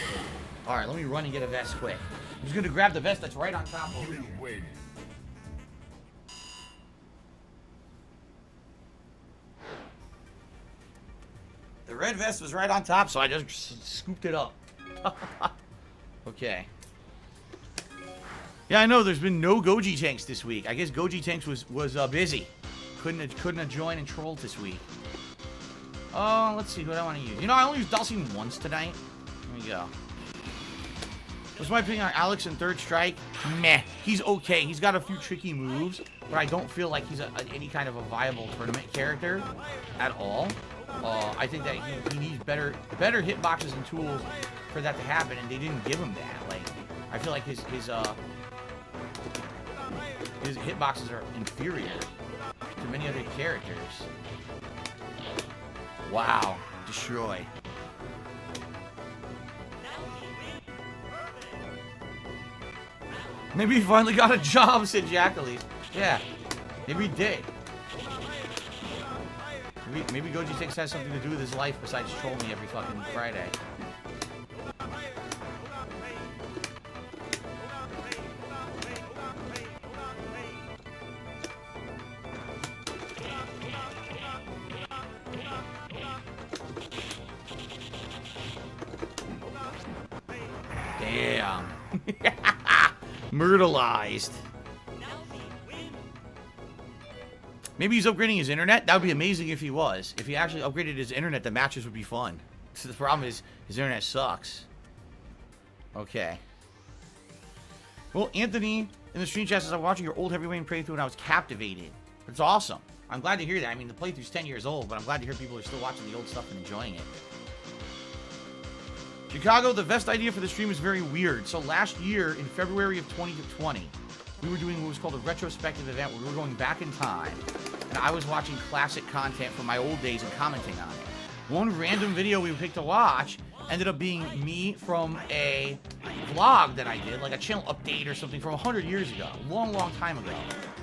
Alright, let me run and get a vest quick. I'm just gonna grab the vest that's right on top over here. Win. The red vest was right on top, so I just scooped it up. Okay. Yeah, I know there's been no Goji Tanks this week. I guess Goji Tanks was busy. Couldn't have joined and trolled this week. Oh, let's see what I want to use. You know, I only used Dulcine once tonight. There we go. What's my opinion on Alex in Third Strike? Meh. He's okay. He's got a few tricky moves, but I don't feel like he's any kind of a viable tournament character at all. I think that he needs better hitboxes and tools for that to happen, and they didn't give him that. Like, I feel like his hitboxes are inferior to many other characters. Wow. Destroy. Maybe he finally got a job, said Jackalee. Yeah, maybe he did. Maybe Goji Tanks has something to do with his life besides troll me every fucking Friday. Damn. Myrtleized. Maybe he's upgrading his internet. That would be amazing if he was. If he actually upgraded his internet, the matches would be fun. So the problem is his internet sucks. Okay. Well, Anthony in the stream chat says, I'm watching your old heavyweight playthrough and I was captivated. It's awesome. I'm glad to hear that. I mean, the playthrough's 10 years old, but I'm glad to hear people are still watching the old stuff and enjoying it. Chicago, the vest idea for the stream is very weird. So last year, in February of 2020, we were doing what was called a retrospective event where we were going back in time, and I was watching classic content from my old days and commenting on it. One random video we picked to watch ended up being me from a vlog that I did, like a channel update or something from 100 years ago, a long, long time ago.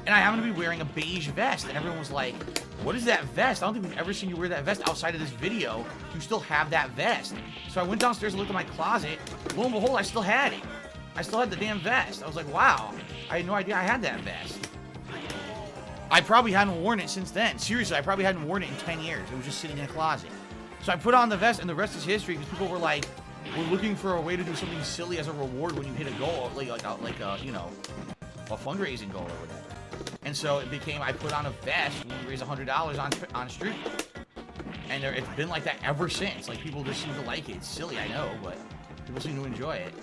And I happened to be wearing a beige vest, and everyone was like, what is that vest? I don't think we've ever seen you wear that vest outside of this video. You still have that vest. So I went downstairs and looked at my closet. Lo and behold, I still had it. I still had the damn vest. I was like, wow, I had no idea I had that vest. I probably hadn't worn it since then. Seriously, I probably hadn't worn it in 10 years. It was just sitting in a closet. So I put on the vest, and the rest is history, because people were like, we're looking for a way to do something silly as a reward when you hit a goal, like a you know, a fundraising goal or whatever. And so it became, I put on a vest when we raise $100 on street. And it's been like that ever since. Like, people just seem to like it. It's silly, I know, but people seem to enjoy it.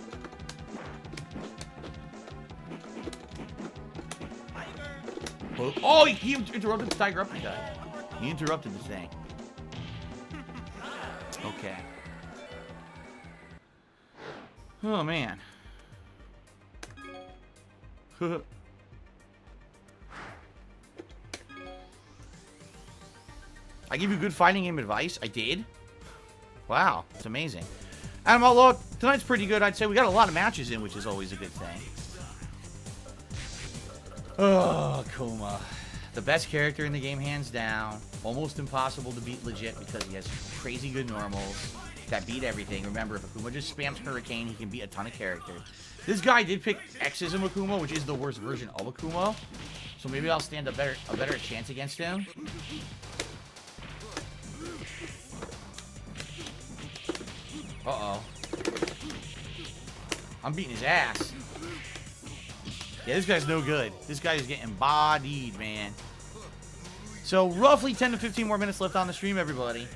Oh, he interrupted the tiger uppercut. He interrupted the thing. Okay. Oh, man. I give you good fighting game advice? I did? Wow, it's amazing. Adam Outlaw, tonight's pretty good. I'd say we got a lot of matches in, which is always a good thing. Oh, Kuma. The best character in the game, hands down. Almost impossible to beat legit because he has crazy good normals that beat everything. Remember, if Akuma just spams Hurricane, he can beat a ton of characters. This guy did pick Xism Akuma, which is the worst version of Akuma. So maybe I'll stand a better chance against him. Uh-oh. I'm beating his ass. Yeah, this guy's no good. This guy is getting bodied, man. So, roughly 10 to 15 more minutes left on the stream, everybody.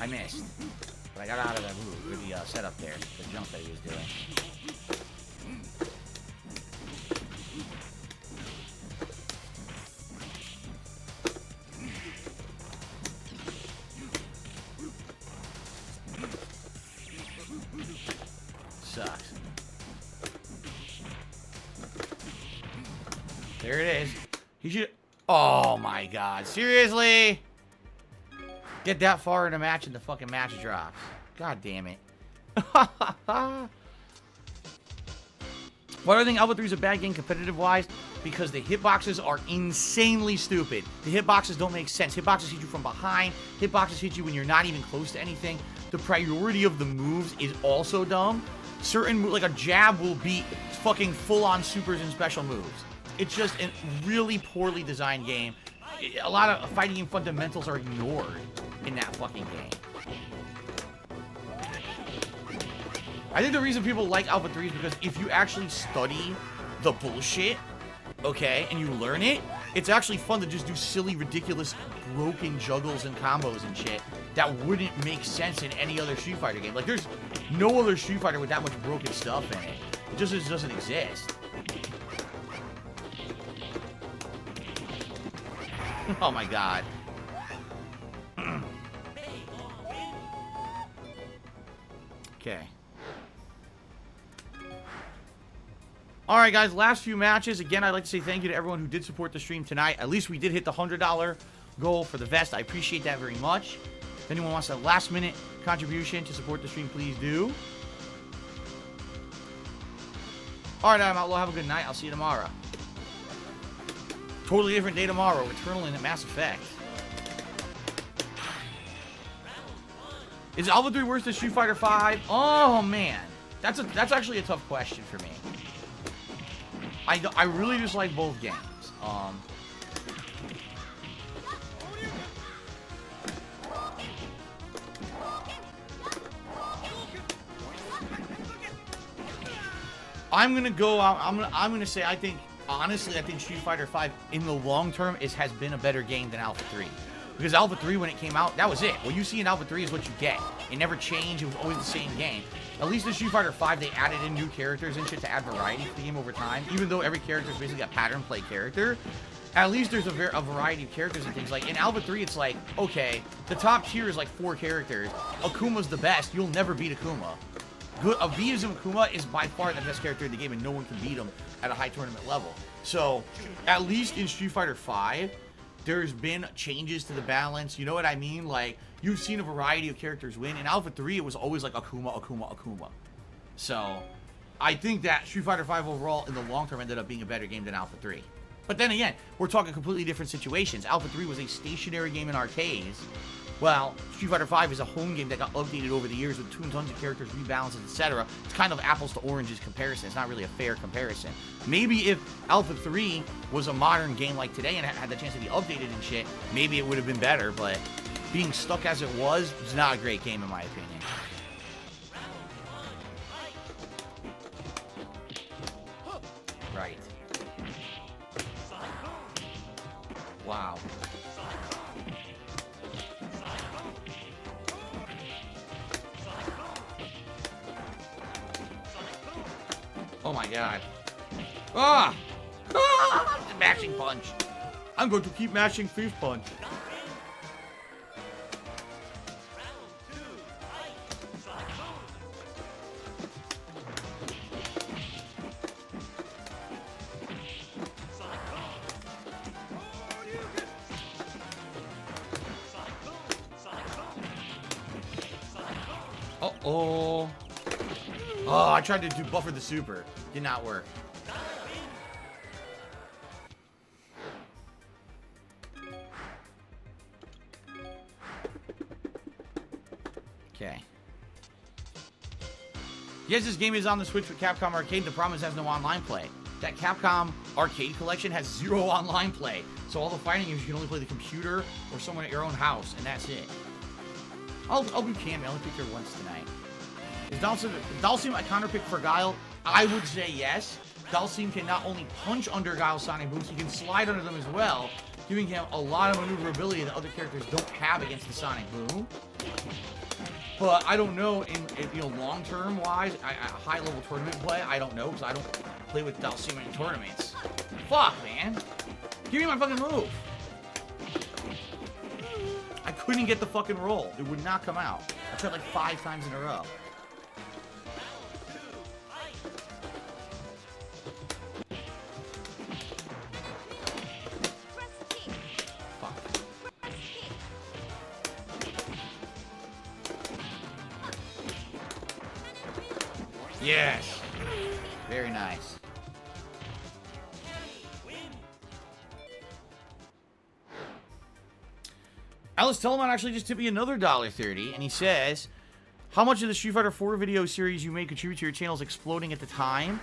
I missed. But I got out of that move with the setup there. The jump that he was doing. Sucks. There it is. He should... Oh, my God. Seriously? Get that far in a match and the fucking match drops. God damn it. Why do I think Alpha 3 is a bad game competitive-wise? Because the hitboxes are insanely stupid. The hitboxes don't make sense. Hitboxes hit you from behind. Hitboxes hit you when you're not even close to anything. The priority of the moves is also dumb. Certain, like a jab will beat fucking full-on supers and special moves. It's just a really poorly designed game. A lot of fighting game fundamentals are ignored in that fucking game. I think the reason people like Alpha 3 is because if you actually study the bullshit, okay, and you learn it, it's actually fun to just do silly, ridiculous, broken juggles and combos and shit that wouldn't make sense in any other Street Fighter game. Like, there's no other Street Fighter with that much broken stuff in it. It just doesn't exist. Oh my God. Okay. Alright guys, last few matches. Again, I'd like to say thank you to everyone who did support the stream tonight. At least we did hit the $100 goal for the vest. I appreciate that very much. If anyone wants a last minute contribution to support the stream, please do. Alright, I'm Outlaw. Have a good night. I'll see you tomorrow. Totally different day tomorrow. Returnal in Mass Effect. Is Alpha 3 worse than Street Fighter 5? Oh man, that's actually a tough question for me. I really just like both games. I'm gonna go out. I'm gonna say I think honestly I think Street Fighter 5 in the long term has been a better game than Alpha 3. Because Alpha 3, when it came out, that was it. What you see in Alpha 3 is what you get. It never changed. It was always the same game. At least in Street Fighter 5, they added in new characters and shit to add variety to the game over time. Even though every character is basically a pattern play character, at least there's a variety of characters and things. Like, in Alpha 3, it's like, okay, the top tier is like 4 characters. Akuma's the best. You'll never beat Akuma. Vizum Akuma is by far the best character in the game, and no one can beat him at a high tournament level. So, at least in Street Fighter 5, there's been changes to the balance. You know what I mean? Like, you've seen a variety of characters win. In Alpha 3, it was always like Akuma, Akuma, Akuma. So, I think that Street Fighter 5 overall, in the long term, ended up being a better game than Alpha 3. But then again, we're talking completely different situations. Alpha 3 was a stationary game in arcades, well, Street Fighter V is a home game that got updated over the years with tons of characters, rebalances, etc. It's kind of apples to oranges comparison. It's not really a fair comparison. Maybe if Alpha 3 was a modern game like today and had the chance to be updated and shit, maybe it would have been better, but being stuck as it was not a great game in my opinion. Right. Wow. Oh my god. Ah! Ah! Mashing punch. I'm going to keep mashing fist punch. Uh-oh. Oh, I tried to do buffer the super. Did not work. Okay. Yes, this game is on the Switch with Capcom Arcade. The problem is it has no online play. That Capcom Arcade collection has 0 online play. So all the fighting games, you can only play the computer or someone at your own house, and that's it. I'll do Cammy. I only picked her once tonight. Is Dalsim a counter pick for Guile? I would say yes. Dalsim can not only punch under Guile's Sonic booms, he can slide under them as well, giving him a lot of maneuverability that other characters don't have against the Sonic boom. But I don't know, in long-term wise, high-level tournament play, I don't know, because I don't play with Dalsim in tournaments. Fuck, man. Give me my fucking move. I couldn't get the fucking roll. It would not come out. I tried like 5 times in a row. Yes. Very nice. Alice Telemann actually just tipped me another $1.30, and he says, how much of the Street Fighter 4 video series you made contribute to your channel's exploding at the time?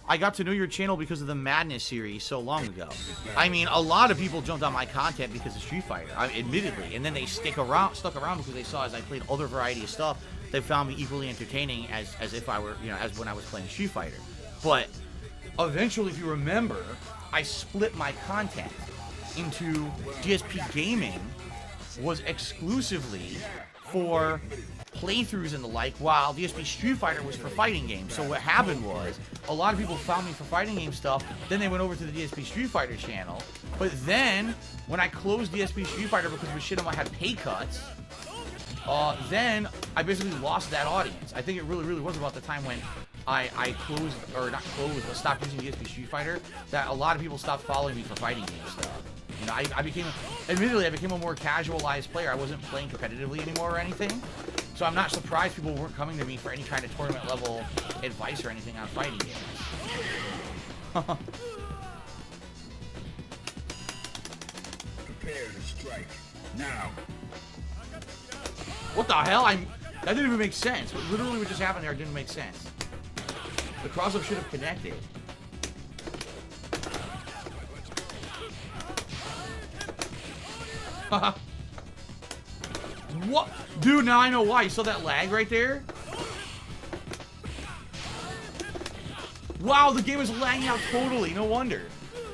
I got to know your channel because of the Madness series so long ago. I mean, a lot of people jumped on my content because of Street Fighter, admittedly, and then they stuck around because they saw as I played other variety of stuff, they found me equally entertaining as if I were, as when I was playing Street Fighter. But eventually, if you remember, I split my content into DSPGaming was exclusively for playthroughs and the like, while DSP Street Fighter was for fighting games. So what happened was, a lot of people found me for fighting game stuff, then they went over to the DSP Street Fighter channel, but then, when I closed DSP Street Fighter because Machinima had pay cuts, then I basically lost that audience. I think it really was about the time when I closed, or not closed, but stopped using DSP Street Fighter, that a lot of people stopped following me for fighting game stuff. Admittedly, I became a more casualized player. I wasn't playing competitively anymore or anything. So I'm not surprised people weren't coming to me for any kind of tournament level advice or anything on fighting games. Prepare to strike. Now. What the hell? That didn't even make sense. Literally what just happened there didn't make sense. The cross-up should have connected. What? Dude, now I know why. You saw that lag right there? Wow, the game is lagging out totally. No wonder.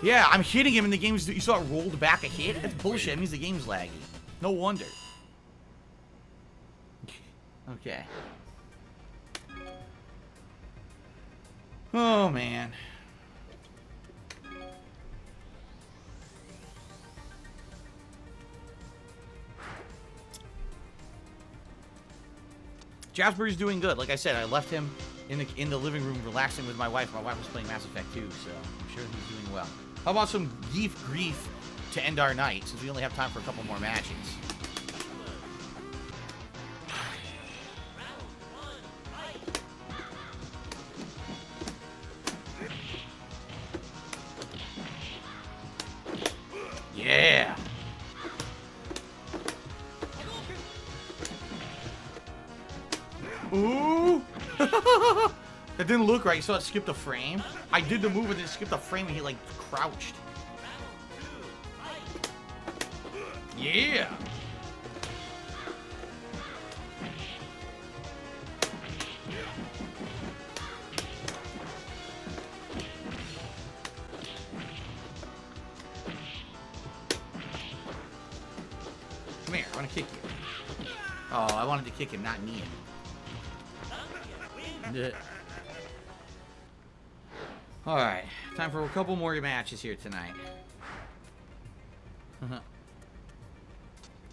Yeah, I'm hitting him and the game's... You saw it rolled back a hit? That's bullshit. It means the game's laggy. No wonder. Okay. Oh, man. Jasper's doing good. Like I said, I left him in the living room relaxing with my wife. My wife was playing Mass Effect 2, so I'm sure he's doing well. How about some grief to end our night, since we only have time for a couple more matches? Yeah. Ooh. That didn't look right. You saw it skipped a frame. I did the move and then skipped a frame and he like crouched. Yeah. Come here, I want to kick you. Oh, I wanted to kick him, not knee him. Alright, time for a couple more matches here tonight.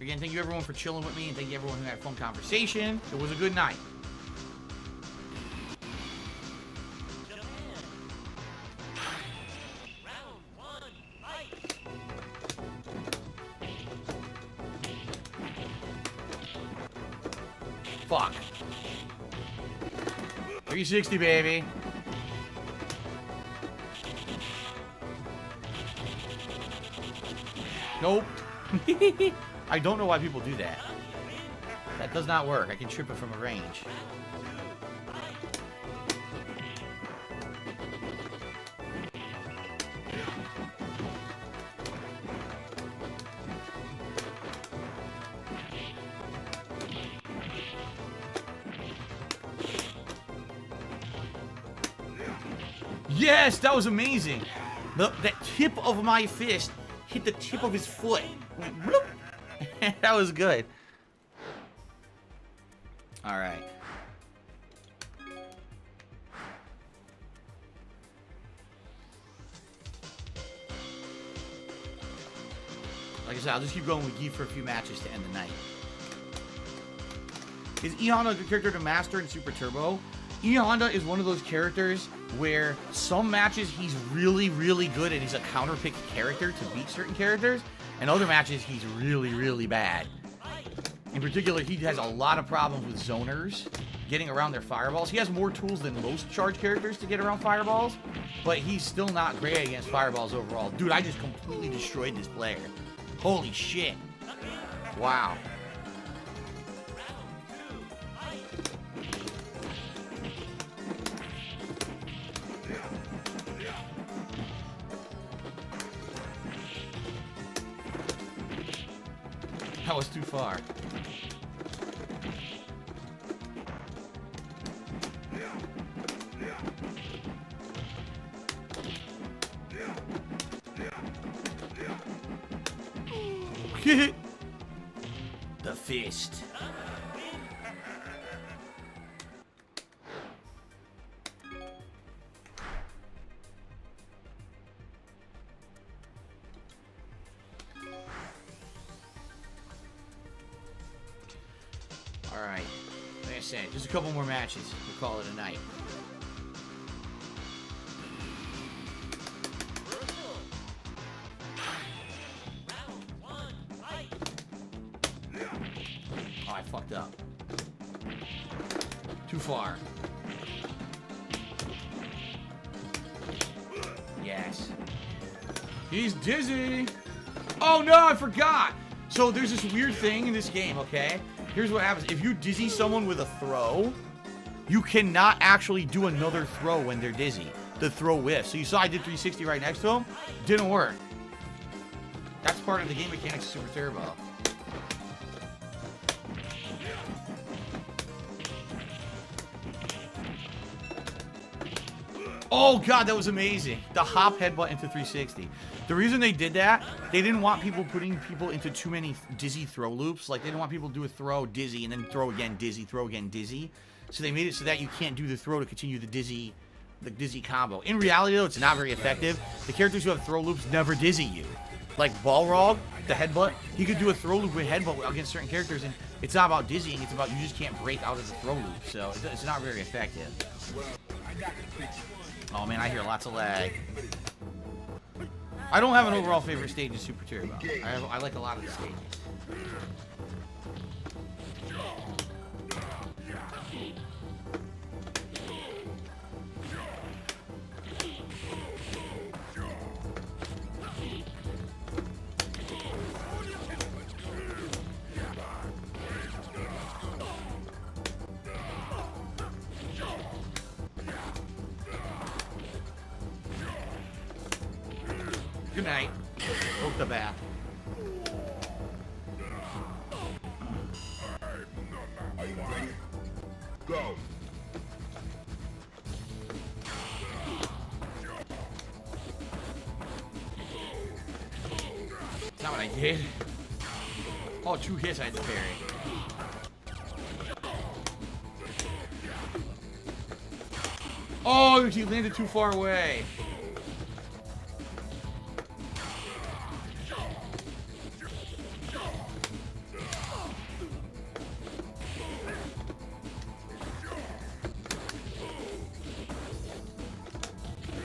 Again, thank you everyone for chilling with me, and thank you everyone who had a fun conversation. It was a good night. Fuck. 360, baby. Nope. I don't know why people do that. That does not work. I can trip it from a range. Yes, that was amazing. That tip of my fist hit the tip of his foot. That was good. All right. Like I said, I'll just keep going with Gi for a few matches to end the night. Is E Honda a good character to master in Super Turbo? E Honda is one of those characters where some matches he's really, really good and he's a counterpick character to beat certain characters, and other matches he's really, really bad. In particular, he has a lot of problems with zoners getting around their fireballs. He has more tools than most charge characters to get around fireballs, but he's still not great against fireballs overall. Dude, I just completely destroyed this player. Holy shit. Wow. That was too far. The fist. All right. Like I said, just a couple more matches. We'll call it a night. Oh, I fucked up. Too far. Yes. He's dizzy. Oh no, I forgot. So there's this weird thing in this game, okay? Here's what happens. If you dizzy someone with a throw, you cannot actually do another throw when they're dizzy. The throw whiffs. So you saw I did 360 right next to him. Didn't work. That's part of the game mechanics of Super Turbo. Oh god, that was amazing. The hop headbutt into 360. The reason they did that, they didn't want people putting people into too many dizzy throw loops. Like, they didn't want people to do a throw, dizzy, and then throw again, dizzy, throw again, dizzy. So they made it so that you can't do the throw to continue the dizzy combo. In reality, though, it's not very effective. The characters who have throw loops never dizzy you. Like Balrog, the headbutt, he could do a throw loop with headbutt against certain characters, and it's not about dizzying, it's about you just can't break out of the throw loop. So it's not very effective. Oh man, I hear lots of lag. I don't have an overall favorite stage in Super Turbo. I like a lot of the stages. Good night. Poke the back. Are you ready? Go. That's not what I did. Oh, 2 hits I had to parry. Oh, he landed too far away.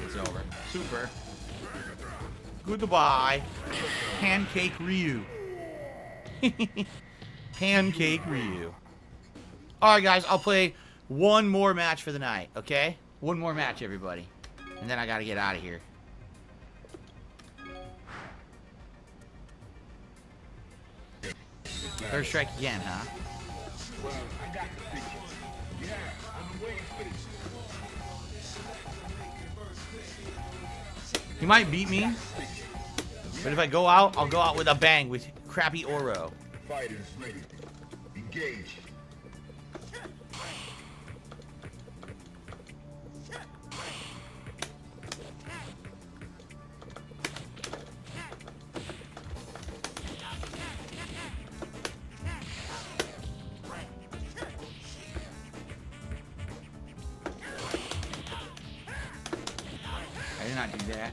It's over. Super. Goodbye. Pancake Ryu. Pancake Ryu. Alright, guys. I'll play one more match for the night, okay? One more match, everybody. And then I gotta get out of here. Third strike again, huh? Well, I got the picture. Yeah, I'm waiting for this. He might beat me. But if I go out, I'll go out with a bang with crappy Oro. Fighters ready. Engage. I did not do that.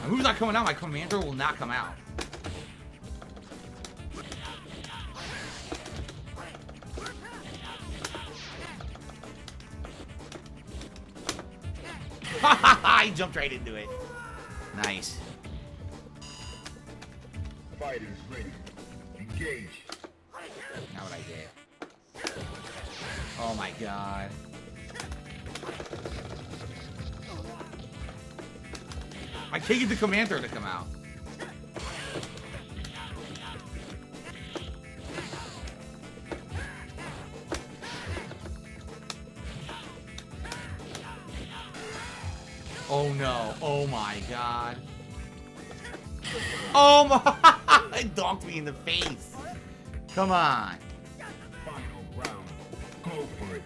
My move's not coming out. My commander will not come out. Ha ha ha! He jumped right into it. Nice. Fighters ready. Engage. Not what I did. Oh my god. I can't get the commander to come out. Oh no. Oh my god. Oh my. It donked me in the face. Come on. Final round. Go for it.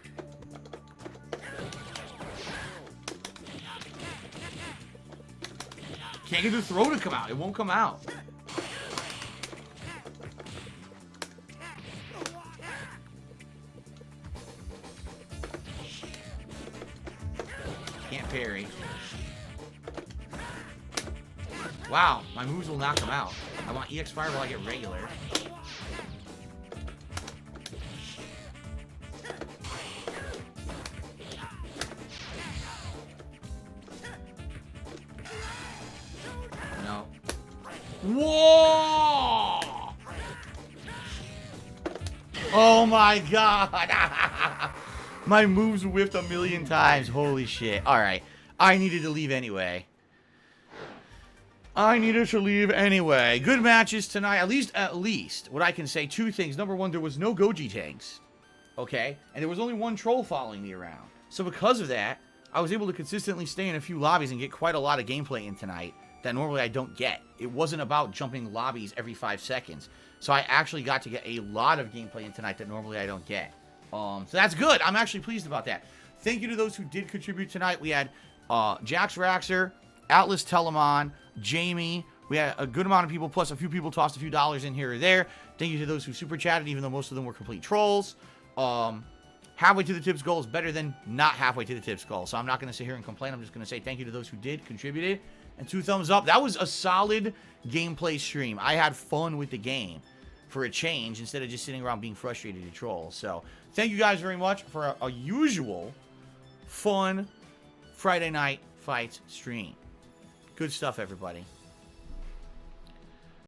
Can't get the throw to come out. It won't come out. Can't parry. Wow, my moves will knock him out. I want EX Fire while I get regular. No. Whoa! Oh my god! My moves whiffed a million times. Holy shit. Alright. I needed to leave anyway. Good matches tonight. At least, what I can say, 2 things. Number 1, there was no Goji tanks. Okay? And there was only 1 troll following me around. So because of that, I was able to consistently stay in a few lobbies and get quite a lot of gameplay in tonight that normally I don't get. It wasn't about jumping lobbies every 5 seconds. So I actually got to get a lot of gameplay in tonight that normally I don't get. So that's good. I'm actually pleased about that. Thank you to those who did contribute tonight. We had Jax Raxer, Atlas Telemon, Jamie. We had a good amount of people, plus a few people tossed a few dollars in here or there. Thank you to those who super chatted, even though most of them were complete trolls. Halfway to the tips goal is better than not halfway to the tips goal. So I'm not going to sit here and complain. I'm just going to say thank you to those who did, contributed, and 2 thumbs up. That was a solid gameplay stream. I had fun with the game for a change instead of just sitting around being frustrated to troll. So thank you guys very much for a usual fun Friday night fights stream. Good stuff, everybody.